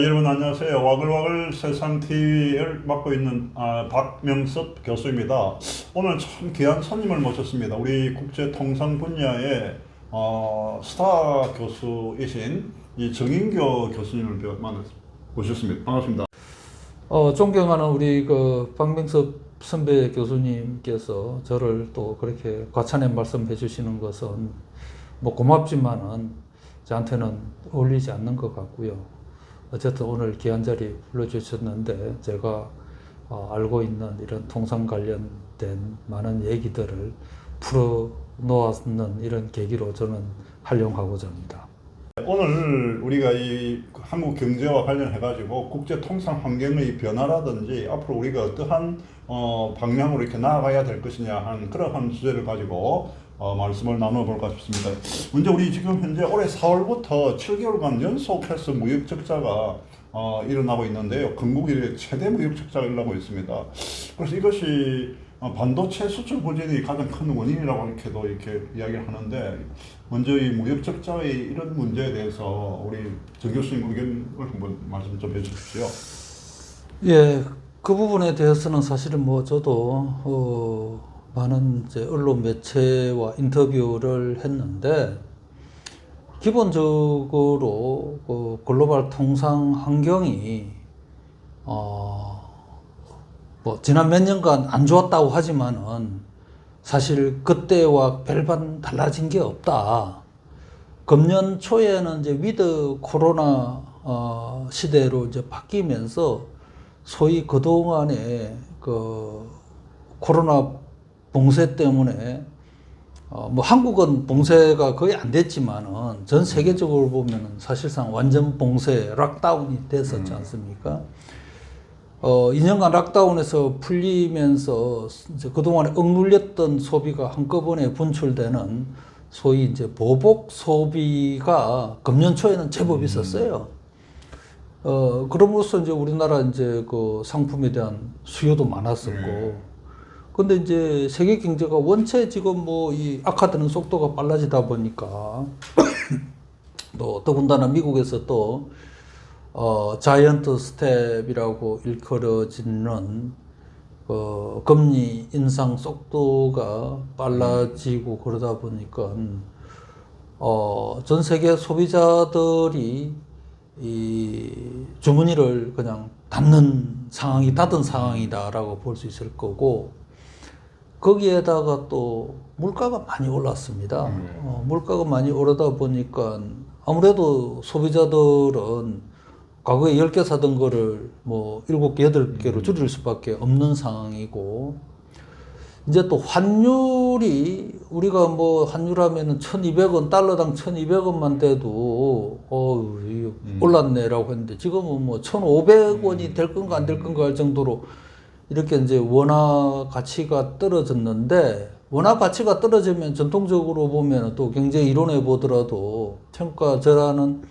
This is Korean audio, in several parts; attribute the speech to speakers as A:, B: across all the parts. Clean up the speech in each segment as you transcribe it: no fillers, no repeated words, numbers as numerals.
A: 여러분 안녕하세요. 와글와글 세상TV를 맡고 있는 박명섭 교수입니다. 오늘 참 귀한 손님을 모셨습니다. 우리 국제통상 분야의 스타 교수이신 이 정인교 교수님을 모셨습니다. 반갑습니다.
B: 존경하는 우리 박명섭 선배 교수님께서 저를 또 그렇게 과찬의 말씀해 주시는 것은 뭐 고맙지만은 저한테는 어울리지 않는 것 같고요. 어쨌든 오늘 귀한 자리 불러주셨는데 제가 알고 있는 이런 통상 관련된 많은 얘기들을 풀어놓는 이런 계기로 저는 활용하고자 합니다.
A: 오늘 우리가 이 한국 경제와 관련해가지고 국제 통상 환경의 변화라든지 앞으로 우리가 어떠한 방향으로 이렇게 나아가야 될 것이냐 하는 그러한 주제를 가지고 말씀을 나눠볼까 싶습니다. 먼저 우리 지금 현재 올해 4월부터 7개월간 연속해서 무역 적자가 일어나고 있는데요. 건국 이래 최대 무역 적자가 일어나고 있습니다. 그래서 이것이 반도체 수출 부진이 가장 큰 원인이라고 이렇게 이야기를 하는데, 먼저 이 무역 적자의 이런 문제에 대해서 우리 정 교수님 의견을 한번 말씀 좀 해주십시오.
B: 예, 그 부분에 대해서는 사실은 뭐 저도 많은 이제 언론 매체와 인터뷰를 했는데, 기본적으로 글로벌 통상 환경이 뭐 지난 몇 년간 안 좋았다고 하지만은 사실 그때와 별반 달라진 게 없다. 금년 초에는 이제 위드 코로나 시대로 이제 바뀌면서 소위 그동안에 코로나 봉쇄 때문에 뭐 한국은 봉쇄가 거의 안 됐지만은 전 세계적으로 보면은 사실상 완전 봉쇄 락다운이 됐었지 않습니까? 2년간 락다운에서 풀리면서 이제 그동안에 억눌렸던 소비가 한꺼번에 분출되는 소위 이제 보복 소비가 금년 초에는 제법 있었어요. 그럼으로써 이제 우리나라 이제 그 상품에 대한 수요도 많았었고, 근데 이제 세계 경제가 원체 지금 뭐 이 악화되는 속도가 빨라지다 보니까 또 더군다나 미국에서 또 자이언트 스텝이라고 일컬어지는 금리 인상 속도가 빨라지고 그러다 보니까 전 세계 소비자들이 이 주머니를 그냥 닫는 상황이 닫은 상황이다라고 볼 수 있을 거고, 거기에다가 또 물가가 많이 올랐습니다. 물가가 많이 오르다 보니까 아무래도 소비자들은 과거에 10개 사던 거를 뭐 7개, 8개로 줄일 수밖에 없는 상황이고, 이제 또 환율이 우리가 뭐 환율하면은 1,200원, 달러당 1,200원만 돼도 올랐네라고 했는데, 지금은 뭐 1,500원이 될 건가 안 될 건가 할 정도로 이렇게 이제 원화 가치가 떨어졌는데, 원화 가치가 떨어지면 전통적으로 보면 또 경제 이론에 보더라도 평가절하는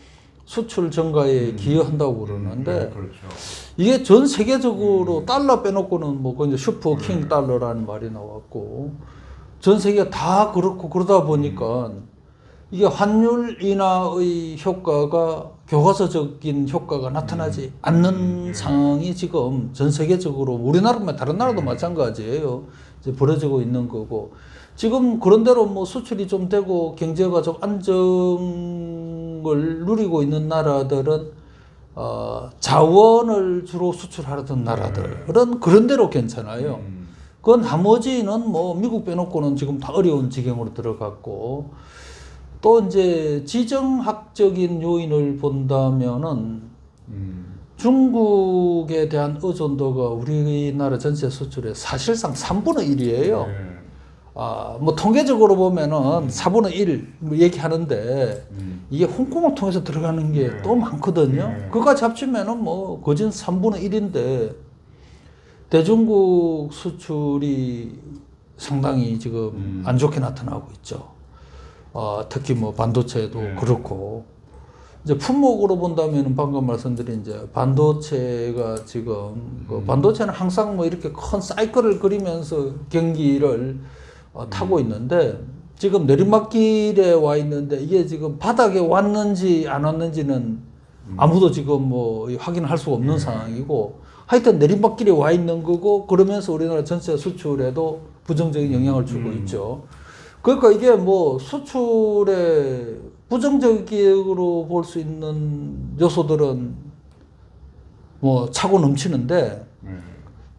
B: 수출 증가에 기여한다고 그러는데,
A: 그렇죠.
B: 이게 전 세계적으로 달러 빼놓고는 뭐 이제 슈퍼 킹 달러라는 말이 나왔고, 전 세계가 다 그렇고 그러다 보니까 이게 환율 인하의 효과가 교과서적인 효과가 나타나지 않는 상황이 지금 전 세계적으로, 우리나라만 다른 나라도 마찬가지예요. 이제 벌어지고 있는 거고, 지금 그런대로 뭐 수출이 좀 되고 경제가 좀 안정을 누리고 있는 나라들은 자원을 주로 수출하던 나라들은 그런대로 괜찮아요. 그 나머지는 뭐 미국 빼놓고는 지금 다 어려운 지경으로 들어갔고, 또 이제 지정학적인 요인을 본다면은 중국에 대한 의존도가 우리나라 전체 수출의 사실상 3분의 1이에요. 뭐 통계적으로 보면은 4분의 1 얘기하는데, 이게 홍콩을 통해서 들어가는 게 또 많거든요. 그거까지 합치면은 뭐 거진 3분의 1인데, 대중국 수출이 상당히 지금 안 좋게 나타나고 있죠. 특히 뭐 반도체도 그렇고, 이제 품목으로 본다면 방금 말씀드린 이제 반도체가 지금 반도체는 항상 뭐 이렇게 큰 사이클을 그리면서 경기를 타고 있는데, 지금 내리막길에 와 있는데 이게 지금 바닥에 왔는지 안 왔는지는 아무도 지금 뭐 확인할 수가 없는 상황이고 하여튼 내림막길에 와 있는 거고 그러면서 우리나라 전체 수출에도 부정적인 영향을 주고 있죠. 그러니까 이게 뭐 수출에 부정적으로 볼 수 있는 요소들은 뭐 차고 넘치는데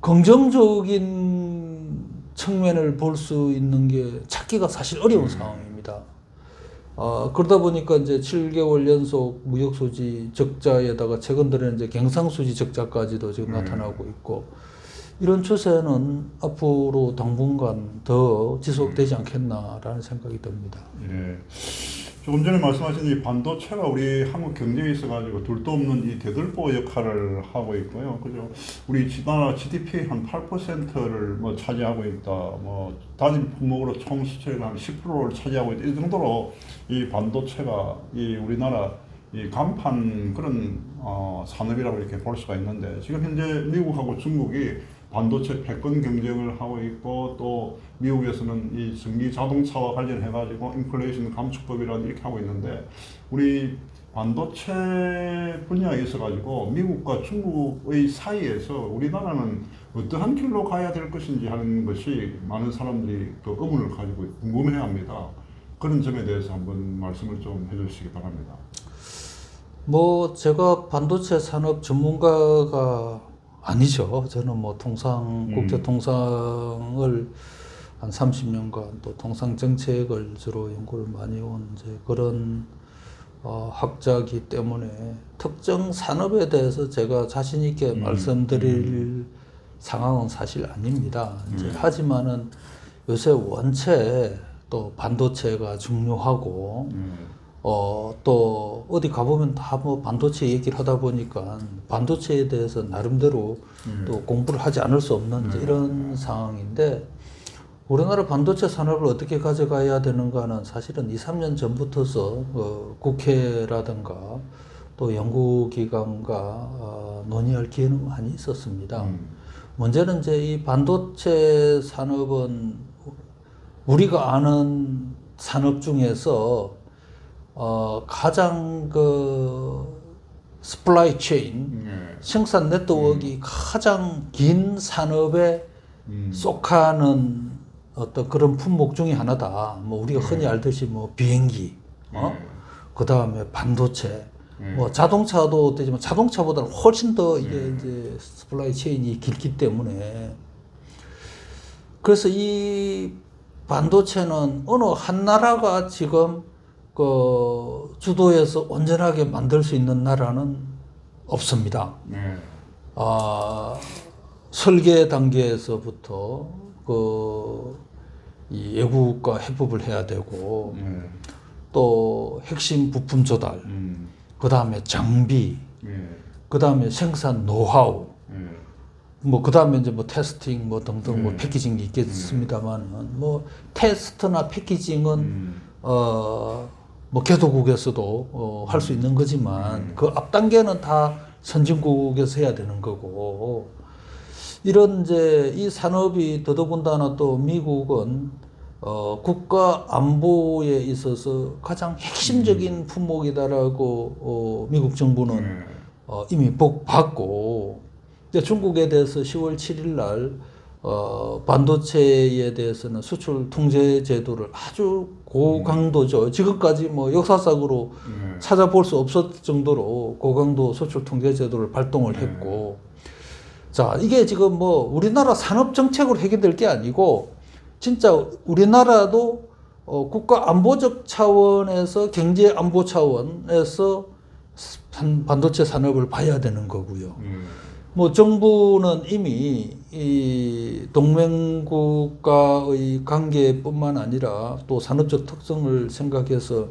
B: 긍정적인 측면을 볼 수 있는 게 찾기가 사실 어려운 상황입니다. 그러다 보니까 이제 7개월 연속 무역수지 적자에다가 최근 들에 이제 경상수지 적자까지도 지금 나타나고 있고 이런 추세는 앞으로 당분간 더 지속되지 않겠나라는 생각이 듭니다.
A: 예. 조금 전에 말씀하신 이 반도체가 우리 한국 경제에 있어가지고 둘도 없는 이 대들보 역할을 하고 있고요. 그죠? 우리 나라 GDP 한 8%를 뭐 차지하고 있다. 뭐 단일 품목으로 총 수출의 한 10%를 차지하고 있다. 이 정도로 이 반도체가 이 우리나라 이 간판 그런 산업이라고 이렇게 볼 수가 있는데 지금 현재 미국하고 중국이 반도체 패권 경쟁을 하고 있고 또 미국에서는 이 전기 자동차와 관련해 가지고 인플레이션 감축법이라는 이렇게 하고 있는데 우리 반도체 분야에 있어 가지고 미국과 중국의 사이에서 우리나라는 어떠한 길로 가야 될 것인지 하는 것이 많은 사람들이 그 의문을 가지고 궁금해 합니다. 그런 점에 대해서 한번 말씀을 좀 해주시기 바랍니다.
B: 뭐 제가 반도체 산업 전문가가 아니죠. 저는 뭐 국제 통상을 한 30년간 또 통상 정책을 주로 연구를 많이 온 이제 그런 학자이기 때문에 특정 산업에 대해서 제가 자신 있게 말씀드릴 상황은 사실 아닙니다. 이제 하지만은 요새 원체 또 반도체가 중요하고 또 어디 가보면 다 뭐 반도체 얘기를 하다 보니까 반도체에 대해서 나름대로 또 공부를 하지 않을 수 없는 이제 이런 상황인데 우리나라 반도체 산업을 어떻게 가져가야 되는가는 사실은 2, 3년 전부터서 국회라든가 또 연구기관과 논의할 기회는 많이 있었습니다. 문제는 이제 이 반도체 산업은 우리가 아는 산업 중에서 가장 스플라이 체인, 생산 네트워크가 가장 긴 산업에 속하는 어떤 그런 품목 중에 하나다. 뭐 우리가 흔히 알듯이 뭐 비행기, 그 다음에 반도체, 뭐 자동차도 되지만 자동차보다는 훨씬 더 이게 이제 스플라이 체인이 길기 때문에 그래서 이 반도체는 어느 한 나라가 지금 주도해서 온전하게 만들 수 있는 나라는 없습니다. 설계 단계에서부터 이 외국과 협업을 해야 되고 또 핵심 부품 조달, 그 다음에 장비, 그 다음에 생산 노하우, 뭐 그 다음에 이제 뭐 테스팅 뭐 등등 뭐 패키징이 있겠습니다만 뭐 테스트나 패키징은 뭐 개도국에서도 할 수 있는 거지만 그 앞 단계는 다 선진국에서 해야 되는 거고 이런 이제 이 산업이 더더군다나 또 미국은 국가 안보에 있어서 가장 핵심적인 품목이다라고 미국 정부는 이미 받고 이제 중국에 대해서 10월 7일 날 반도체에 대해서는 수출 통제 제도를 아주 고강도죠. 지금까지 뭐 역사상으로 찾아볼 수 없었을 정도로 고강도 수출 통제 제도를 발동을 했고 자, 이게 지금 뭐 우리나라 산업 정책으로 해결될 게 아니고 진짜 우리나라도 국가 안보적 차원에서 경제 안보 차원에서 반도체 산업을 봐야 되는 거고요. 뭐 정부는 이미 이 동맹국과의 관계뿐만 아니라 또 산업적 특성을 생각해서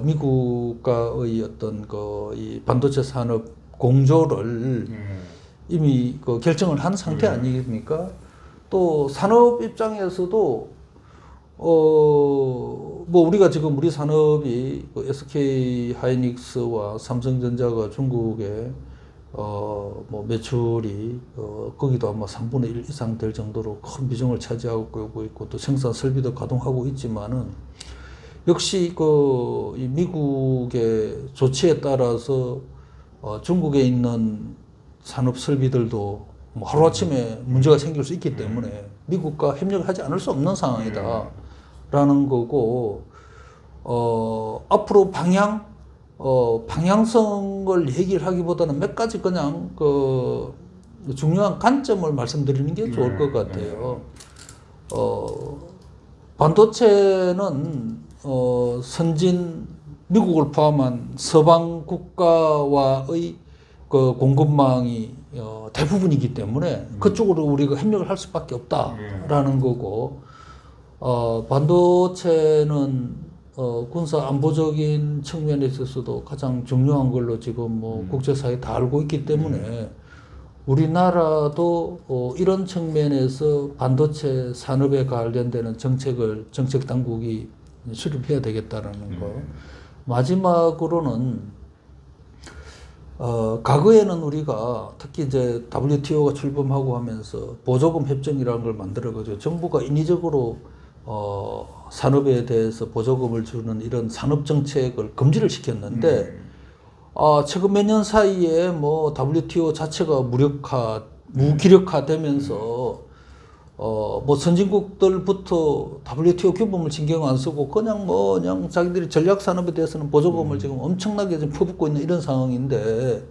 B: 미국과의 어떤 이 반도체 산업 공조를 이미 결정을 한 상태 아니겠습니까? 또 산업 입장에서도 뭐 우리가 지금 우리 산업이 SK 하이닉스와 삼성전자가 중국에 뭐 매출이 거기도 아마 3분의 1 이상 될 정도로 큰 비중을 차지하고 있고 또 생산 설비도 가동하고 있지만은 역시 이 미국의 조치에 따라서 중국에 있는 산업 설비들도 뭐 하루아침에 문제가 생길 수 있기 때문에 미국과 협력을 하지 않을 수 없는 상황이다라는 거고, 앞으로 방향성을 얘기를 하기보다는 몇 가지 그냥 그 중요한 관점을 말씀드리는 게 좋을 것 같아요. 반도체는 선진 미국을 포함한 서방 국가와의 그 공급망이 대부분이기 때문에 그쪽으로 우리가 협력을 할 수밖에 없다라는 거고, 반도체는 군사 안보적인 측면에 있어서도 가장 중요한 걸로 지금 뭐 국제사회 다 알고 있기 때문에 우리나라도 이런 측면에서 반도체 산업에 관련되는 정책 당국이 수립해야 되겠다라는 거. 마지막으로는 과거에는 우리가 특히 이제 WTO가 출범하고 하면서 보조금 협정이라는 걸 만들어가지고 정부가 인위적으로 산업에 대해서 보조금을 주는 이런 산업 정책을 금지를 시켰는데 최근 몇 년 사이에 뭐 WTO 자체가 무기력화되면서 뭐 선진국들부터 WTO 규범을 신경 안 쓰고 그냥 자기들이 전략 산업에 대해서는 보조금을 지금 엄청나게 지금 퍼붓고 있는 이런 상황인데,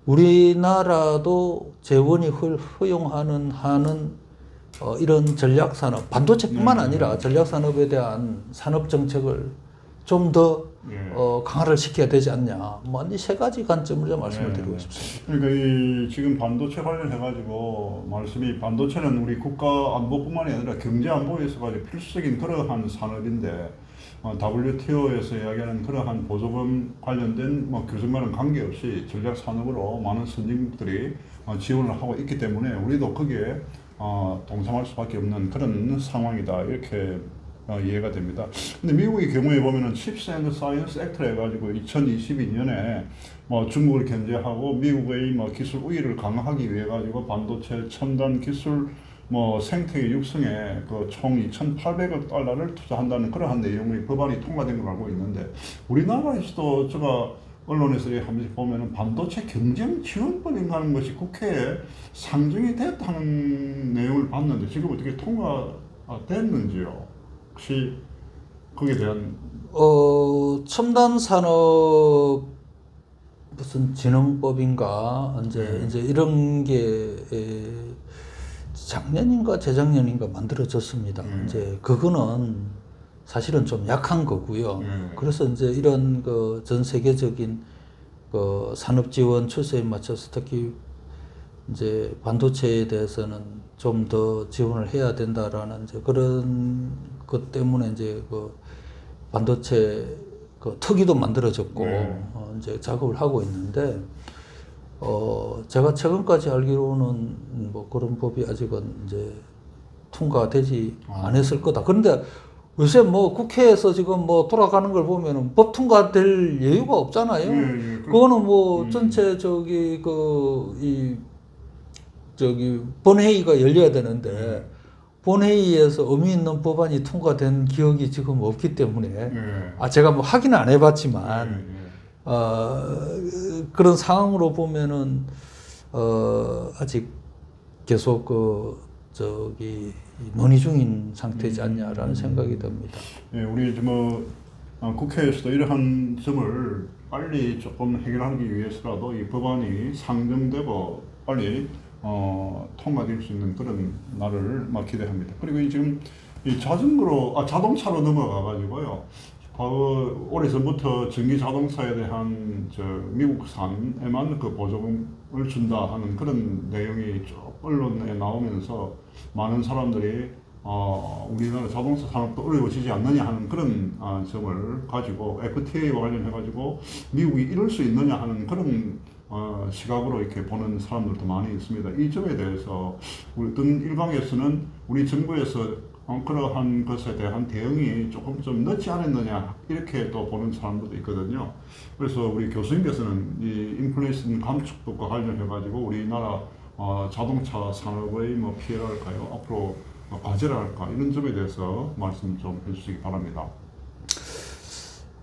B: 우리나라도 재원이 허용하는 이런 전략 산업, 반도체뿐만 아니라 전략 산업에 대한 산업 정책을 좀 더 강화를 시켜야 되지 않냐. 뭐 이 세 가지 관점을 좀 말씀을 드리고 싶습니다.
A: 그러니까 이 지금 반도체 관련해 가지고 말씀이, 반도체는 우리 국가 안보뿐만이 아니라 경제 안보에 있어 가지고 필수적인 그러한 산업인데, WTO에서 이야기하는 그러한 보조금 관련된 뭐 규정과는 관계없이 전략 산업으로 많은 선진국들이 지원을 하고 있기 때문에 우리도 거기에 동참할 수밖에 없는 그런 상황이다, 이렇게 이해가 됩니다. 근데 미국의 경우에 보면은 칩스 앤드 사이언스 액트를 해가지고 2022년에 뭐 중국을 견제하고 미국의 뭐 기술 우위를 강화하기 위해 가지고 반도체 첨단 기술 뭐 생태계 육성에 그 총 2,800억 달러를 투자한다는 그러한 내용의 법안이 통과된 걸 알고 있는데, 우리나라에서도 제가 언론에서 한 번씩 보면은 반도체 경쟁 지원법인가 하는 것이 국회에 상정이 됐다는 내용을 봤는데 지금 어떻게 통과됐는지요? 혹시 거기에 대한
B: 첨단 산업 무슨 진흥법인가 이제 이런 게 작년인가 재작년인가 만들어졌습니다. 이제 그거는 사실은 좀 약한 거고요. 그래서 이제 이런 그 전 세계적인 그 산업 지원 추세에 맞춰서 특히 이제 반도체에 대해서는 좀 더 지원을 해야 된다라는 이제 그런 것 때문에 이제 그 반도체 그 특위도 만들어졌고 이제 작업을 하고 있는데, 제가 최근까지 알기로는 뭐 그런 법이 아직은 이제 통과되지 않았을 거다. 그런데 요새 뭐 국회에서 지금 뭐 돌아가는 걸 보면은 법 통과될 여유가 없잖아요. 그거는 뭐 전체 본회의가 열려야 되는데 본회의에서 의미 있는 법안이 통과된 기억이 지금 없기 때문에 제가 뭐 확인은 안 해봤지만 그런 상황으로 보면은 아직 계속 논의 중인 상태지 않냐라는 생각이 듭니다.
A: 예, 우리 뭐 국회에서도 이러한 점을 빨리 조금 해결하기 위해서라도 이 법안이 상정되고 빨리 통과될 수 있는 그런 날을 막 기대합니다. 그리고 지금 이 자동차로 넘어가 가지고요. 오래전부터 전기 자동차에 대한 미국산에만 그 보조금을 준다 하는 그런 내용이 쭉 언론에 나오면서 많은 사람들이 우리나라 자동차 산업도 어려워지지 않느냐 하는 그런 점을 가지고 FTA와 관련해 가지고 미국이 이럴 수 있느냐 하는 그런 시각으로 이렇게 보는 사람들도 많이 있습니다. 이 점에 대해서 어떤 일각에서는 우리 정부에서 그러한 것에 대한 대응이 조금 좀 늦지 않았느냐 이렇게 또 보는 사람들도 있거든요. 그래서 우리 교수님께서는 이 인플레이션 감축법과 관련해 가지고 우리나라 자동차 산업의 뭐 피해랄까요, 앞으로 과제랄까, 이런 점에 대해서 말씀 좀 해주시기 바랍니다.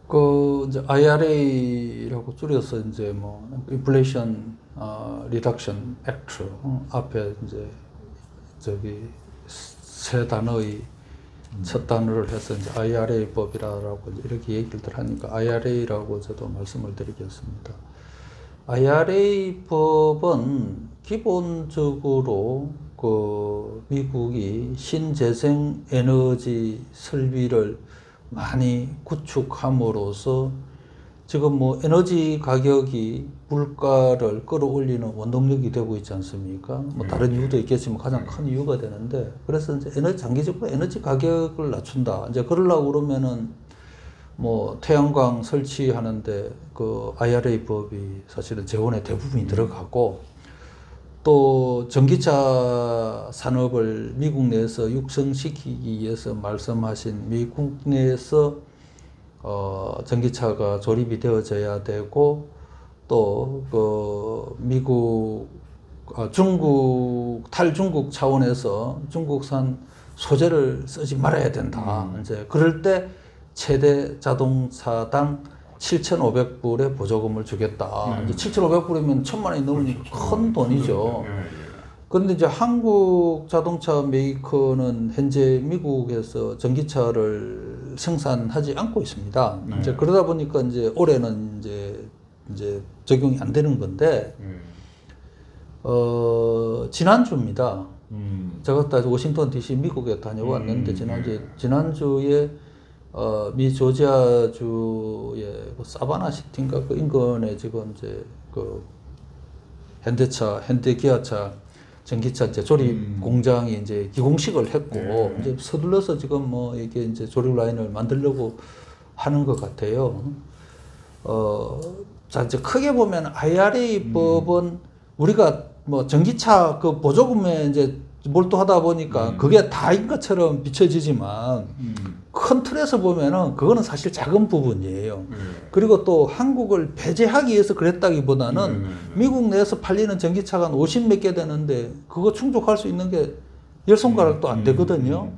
B: 그 이제 IRA라고 줄여서 이제 뭐 인플레이션 리덕션 액트 앞에 이제 저기 세 단어의 첫 단어를 해서 이제 IRA 법이라고 이렇게 얘기를 하니까 IRA라고 저도 말씀을 드리겠습니다. IRA 법은 기본적으로 그 미국이 신재생 에너지 설비를 많이 구축함으로써 지금 뭐 에너지 가격이 물가를 끌어올리는 원동력이 되고 있지 않습니까? 뭐 다른 이유도 있겠지만 가장 큰 이유가 되는데, 그래서 이제 장기적으로 에너지 가격을 낮춘다. 이제 그러려고 그러면은 뭐 태양광 설치하는데 그 IRA 법이 사실은 재원의 대부분이 들어가고, 또 전기차 산업을 미국 내에서 육성시키기 위해서 말씀하신 미국 내에서 전기차가 조립이 되어져야 되고, 또 그 미국 중국 탈중국 차원에서 중국산 소재를 쓰지 말아야 된다. 이제 그럴 때 최대 자동차당 7,500불의 보조금을 주겠다. 이제 7,500불이면 1,000만 원이 넘으니까 큰 돈이죠. 그런데 이제 한국 자동차 메이커는 현재 미국에서 전기차를 생산하지 않고 있습니다. 이제 그러다 보니까 이제 올해는 이제 적용이 안 되는 건데, 지난주입니다. 제가 다 워싱턴 DC 미국에 다녀왔는데, 지난주에 미 조지아주의 그 사바나 시티인가 그 인근에 지금 이제 그 현대기아차 전기차 이제 조립 공장이 이제 기공식을 했고, 이제 서둘러서 지금 뭐 이게 이제 조립 라인을 만들려고 하는 것 같아요. 자, 이제 크게 보면 IRA 법은 우리가 뭐 전기차 그 보조금에 이제 몰두하다 보니까 그게 다인 것처럼 비춰지지만, 큰 틀에서 보면은 그거는 사실 작은 부분이에요. 그리고 또 한국을 배제하기 위해서 그랬다기보다는 미국 내에서 팔리는 전기차가 한 50몇 개 되는데 그거 충족할 수 있는 게 10손가락도 안 되거든요.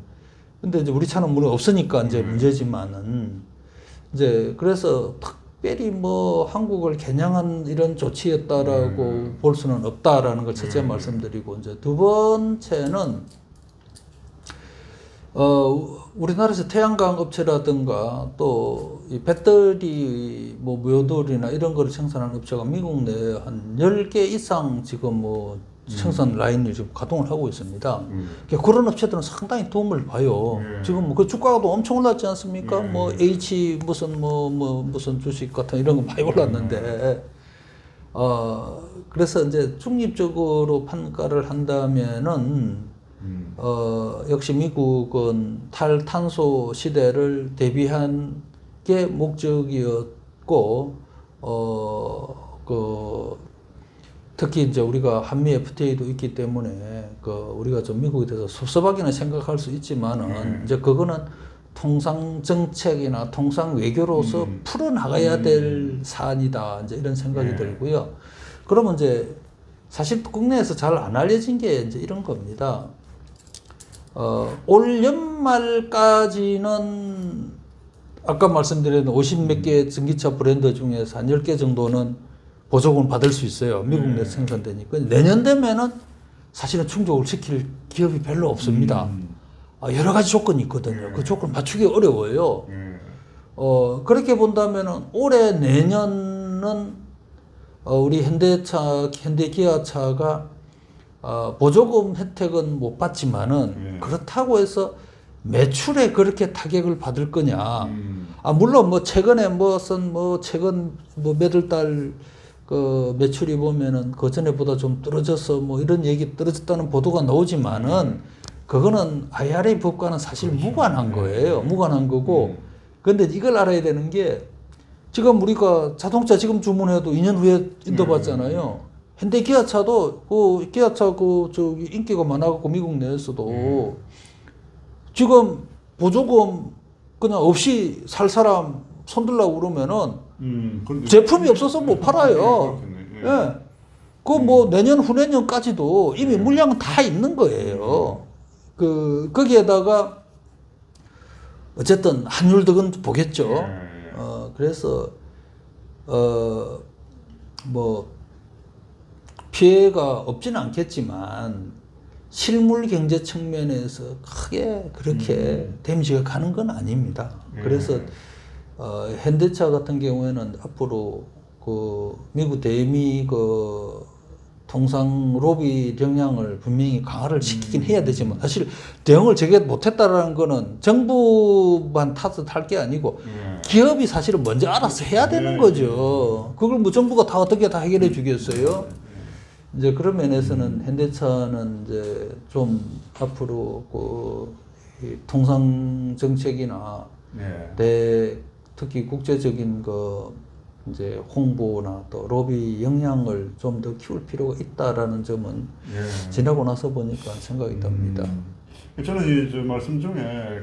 B: 근데 이제 우리 차는 물론 없으니까 이제 문제지만은, 이제 그래서 특별히 뭐 한국을 겨냥한 이런 조치였다라고 볼 수는 없다라는 걸 첫째 말씀드리고, 이제 두 번째는 우리나라에서 태양광 업체라든가 또 이 배터리 뭐 모듈이나 이런 거를 생산하는 업체가 미국 내에 한 10개 이상 지금 뭐 생산 라인을 지금 가동을 하고 있습니다. 그런 업체들은 상당히 도움을 봐요. 지금 뭐 그 주가가 엄청 올랐지 않습니까? 뭐 H 무슨 주식 같은 이런 거 많이 올랐는데, 그래서 이제 중립적으로 평가를 한다면은 역시 미국은 탈탄소 시대를 대비한 게 목적이었고, 특히 이제 우리가 한미 FTA도 있기 때문에 우리가 좀 미국에 대해서 섭섭하게는 생각할 수 있지만은, 이제 그거는 통상 정책이나 통상 외교로서 풀어나가야 될 사안이다. 이제 이런 생각이 들고요. 그러면 이제 사실 국내에서 잘 안 알려진 게 이제 이런 겁니다. 올 연말까지는 아까 말씀드린 50몇 개 전기차 브랜드 중에서 한 10개 정도는 보조금을 받을 수 있어요. 미국 내에서 생산되니까. 내년 되면은 사실은 충족을 시킬 기업이 별로 없습니다. 여러 가지 조건이 있거든요. 그 조건을 맞추기 어려워요. 그렇게 본다면은 올해 내년은 우리 현대기아차가 보조금 혜택은 못 받지만은 그렇다고 해서 매출에 그렇게 타격을 받을 거냐? 물론 뭐 최근에 최근 몇 월 달 그 매출이 보면은 그 전에보다 좀 떨어져서 뭐 이런 얘기 떨어졌다는 보도가 나오지만은 그거는 IRA 법과는 사실 무관한 거예요. 무관한 거고. 근데 이걸 알아야 되는 게, 지금 우리가 자동차 지금 주문해도 2년 후에 인도받잖아요. 현대 기아차도 기아차 저기 인기가 많아갖고 미국 내에서도 지금 보조금 그냥 없이 살 사람 손들라고 그러면은 제품이 없어서 못 팔아요. 예. 뭐 내년 후내년까지도 이미 물량은 다 있는 거예요. 거기에다가 어쨌든 환율 덕은 보겠죠. 그래서 뭐 피해가 없지는 않겠지만 실물 경제 측면에서 크게 그렇게 데미지가 가는 건 아닙니다. 그래서 현대차 같은 경우에는 앞으로 그 미국 대미 그 통상 로비 역량을 분명히 강화를 시키긴 해야 되지만 사실 대응을 제게 못했다라는 거는 정부만 탓할 게 아니고 기업이 사실은 먼저 알아서 해야 되는 거죠. 그걸 뭐 정부가 다 어떻게 다 해결해 주겠어요? 이제 그런 면에서는 현대차는 이제 좀 앞으로 이 통상 정책이나 특히 국제적인 이제 홍보나 또 로비 역량을 좀 더 키울 필요가 있다라는 점은 지나고 나서 보니까 생각이 듭니다.
A: 저는 이 말씀 중에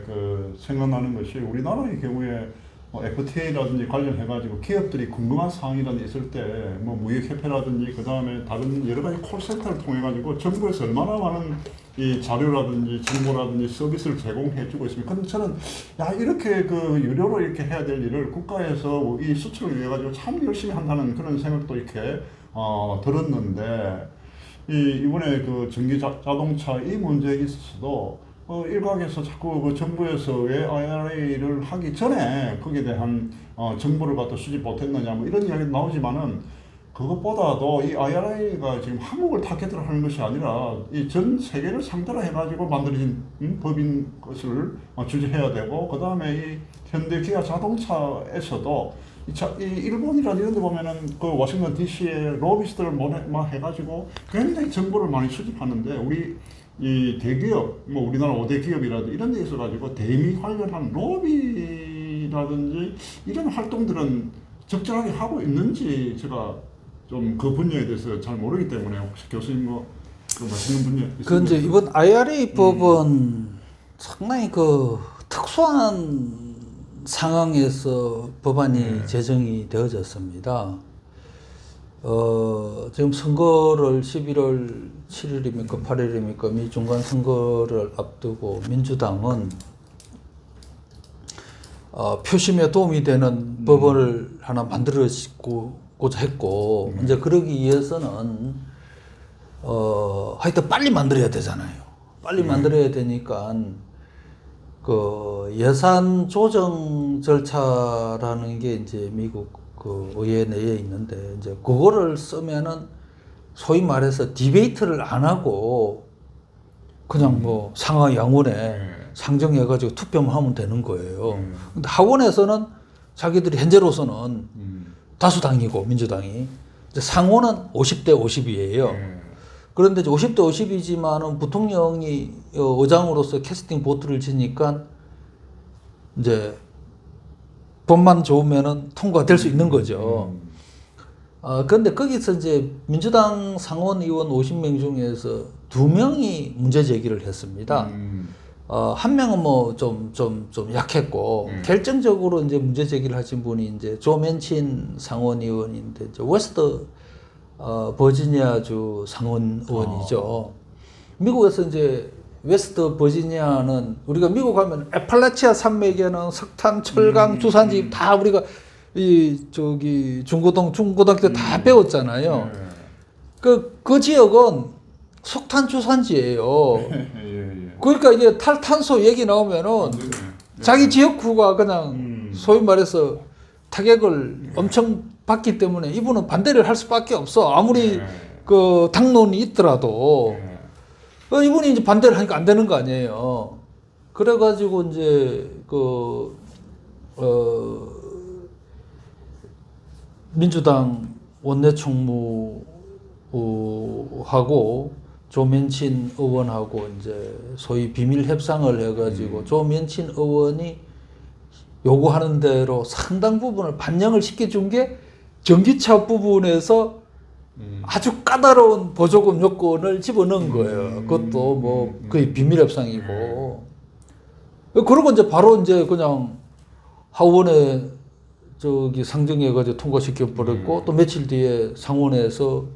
A: 생각나는 것이 우리나라의 경우에 FTA라든지 관련해가지고 기업들이 궁금한 사항이라든지 있을 때 뭐 무역협회라든지 그 다음에 다른 여러 가지 콜센터를 통해가지고 정부에서 얼마나 많은 이 자료라든지 정보라든지 서비스를 제공해주고 있습니다. 근데 저는 이렇게 유료로 이렇게 해야 될 일을 국가에서 이 수출을 위해 가지고 참 열심히 한다는 그런 생각도 이렇게 들었는데 이번에 전기 자동차 이 문제에 있어서도 일각에서 자꾸 정부에서 왜 IRA를 하기 전에 거기에 대한 정보를 갖다 수집 못했느냐 뭐 이런 이야기 나오지만은 그것보다도 이 IRA가 지금 한국을 타겟으로 하는 것이 아니라 이 전 세계를 상대로 해가지고 만들어진 법인 것을 주재해야 되고 그 다음에 이 현대 기아 자동차에서도 이 일본이란 이런 데 보면은 워싱턴 DC의 로비스트를 해가지고 굉장히 정보를 많이 수집하는데 우리 이 대기업, 뭐 우리나라 5대 기업이라도 이런 데 있어가지고 대미 관련한 로비라든지 이런 활동들은 적절하게 하고 있는지 제가 좀 그 분야에 대해서 잘 모르기 때문에 혹시 교수님 맛있는 분야 있으면
B: 이제 이번 IRA 법은 상당히 특수한 상황에서 법안이 제정이 되어졌습니다. 지금 선거를 11월 7일입니까 8일입니까 미 중간 선거를 앞두고 민주당은 표심에 도움이 되는 법을 하나 만들어고자 했고 이제 그러기 위해서는 하여튼 빨리 만들어야 되잖아요. 빨리 만들어야 되니까 예산 조정 절차라는 게 이제 미국 의회 내에 있는데 이제 그거를 쓰면은 소위 말해서 디베이트를 안 하고 그냥 뭐 상하 양원에 상정해가지고 투표만 하면 되는 거예요. 근데 하원에서는 자기들이 현재로서는 다수당이고 민주당이 이제 상원은 50대 50이에요. 그런데 이제 50대 50이지만은 부통령이 의장으로서 캐스팅 보트를 지니까 이제 법만 좋으면은 통과될 수 있는 거죠. 그런데 거기서 이제 민주당 상원 의원 50명 중에서 2명이 문제 제기를 했습니다. 한 명은 뭐 좀 약했고 결정적으로 이제 문제 제기를 하신 분이 이제 조 맨친 상원 의원인데 이제 웨스트 버지니아주 상원 의원이죠. 미국에서 이제 웨스트 버지니아는 우리가 미국 가면 애팔라치아 산맥에는 석탄, 철강, 주산지 다 우리가 중고등학교 때 다 배웠잖아요. 그 지역은 석탄 주산지예요. 그러니까 이게 탈탄소 얘기 나오면은 자기 지역구가 그냥 소위 말해서 타격을 엄청 받기 때문에 이분은 반대를 할 수밖에 없어. 아무리 당론이 있더라도. 이분이 이제 반대를 하니까 안 되는 거 아니에요. 그래가지고 이제 민주당 원내총무하고 조면친 의원하고 이제 소위 비밀 협상을 해가지고 조면친 의원이 요구하는 대로 상당 부분을 반영을 시켜준 게 전기차 부분에서 아주 까다로운 보조금 요건을 집어넣은 거예요. 그것도 뭐 거의 비밀 협상이고. 그러고 이제 바로 이제 그냥 하원에 상정해가지고 통과시켜 버렸고 또 며칠 뒤에 상원에서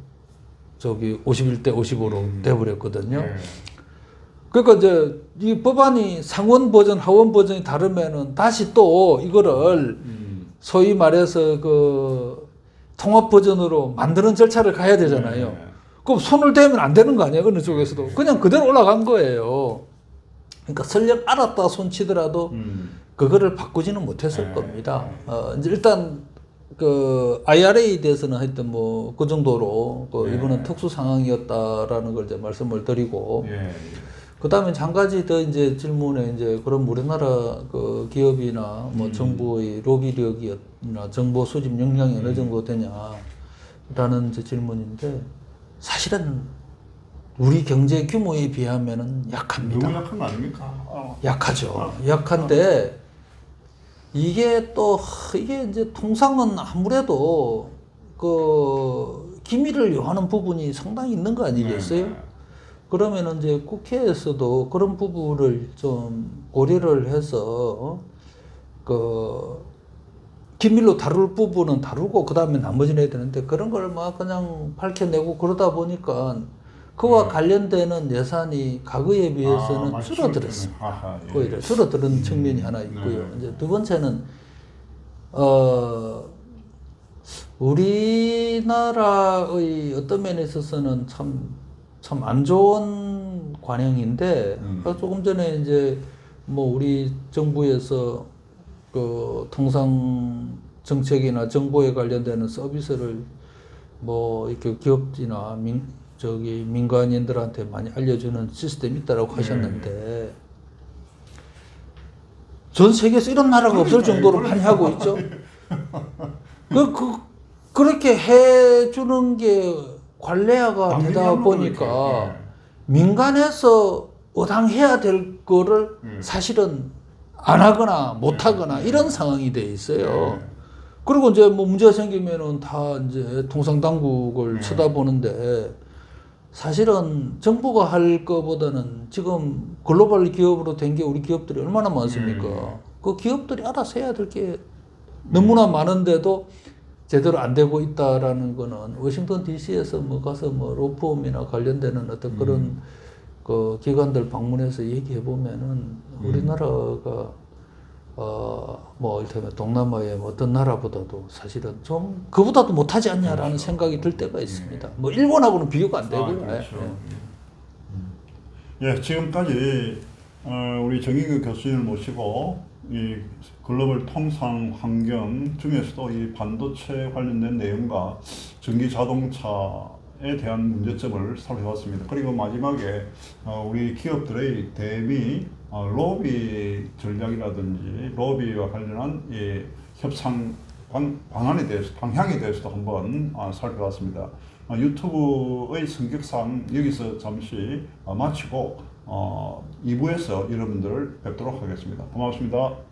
B: 51대 50으로 돼버렸거든요. 그러니까 이제 이 법안이 상원 버전, 하원 버전이 다르면은 다시 또 이거를 소위 말해서 그 통합 버전으로 만드는 절차를 가야 되잖아요.
A: 네.
B: 그럼 손을 대면 안 되는 거 아니에요? 어느 쪽에서도. 그냥 그대로 올라간 거예요. 그러니까 설령 알았다 손치더라도 그거를 바꾸지는 못했을 겁니다. 이제 일단 그 IRA에 대해서는 하여튼 뭐 그 정도로 그 이거는 특수 상황이었다라는 걸 이제 말씀을 드리고
A: 예.
B: 그다음에 한 가지 더 이제 질문에 이제 그럼 우리나라 그 기업이나 뭐 정부의 로비력이나 정보 수집 역량이 어느 정도 되냐라는 이제 질문인데 사실은 우리 경제 규모에 비하면은 약합니다.
A: 너무 약한 거 아닙니까?
B: 약하죠. 약한데 이게 또 이게 이제 통상은 아무래도 그 기밀을 요하는 부분이 상당히 있는 거 아니겠어요?
A: 네.
B: 그러면은 이제 국회에서도 그런 부분을 좀 고려를 해서 그 기밀로 다룰 부분은 다루고 그 다음에 나머지는 해야 되는데 그런 걸 막 그냥 밝혀내고 그러다 보니까 그와 관련되는 예산이 과거에 비해서는
A: 많이
B: 줄어들었습니다.
A: 아하, 예.
B: 오히려 줄어드는 측면이 하나 있고요.
A: 네.
B: 이제 두 번째는 우리나라의 어떤 면에 있어서는 참 안 좋은 관행인데 조금 전에 이제 뭐 우리 정부에서 그 통상 정책이나 정보에 관련되는 서비스를 뭐 이렇게 기업이나 민간인들한테 많이 알려주는 시스템이 있다라고 하셨는데 전 세계에서 이런 나라가 없을 정도로 많이 하고 있죠. 그렇게 해주는 게 관례화가 되다 보니까 민간에서 어당해야 될 거를 사실은 안 하거나 못 하거나 이런 상황이 돼 있어요. 그리고 이제 뭐 문제가 생기면은 다 이제 통상 당국을 쳐다보는데 사실은 정부가 할 거보다는 지금 글로벌 기업으로 된 게 우리 기업들이 얼마나 많습니까? 그 기업들이 알아서 해야 될 게 너무나 많은데도 제대로 안 되고 있다라는 거는 워싱턴 DC에서 뭐 가서 뭐 로펌이나 관련되는 어떤 그런 그 기관들 방문해서 얘기해 보면은 우리나라가 뭐 이를테면 동남아의 어떤 나라보다도 사실은 좀 그보다도 못하지 않냐라는 생각이 들 때가 있습니다. 뭐 일본하고는 비교가 안 되고요.
A: 그렇죠. 예, 지금까지 우리 정의규 교수님을 모시고 이 글로벌 통상 환경 중에서도 이 반도체 관련된 내용과 전기 자동차에 대한 문제점을 살펴봤습니다. 그리고 마지막에 우리 기업들의 대미 로비 전략이라든지 로비와 관련한 이 협상 방안에 대해서 방향에 대해서도 한번 살펴봤습니다. 유튜브의 성격상 여기서 잠시 마치고 2부에서 여러분들을 뵙도록 하겠습니다. 고맙습니다.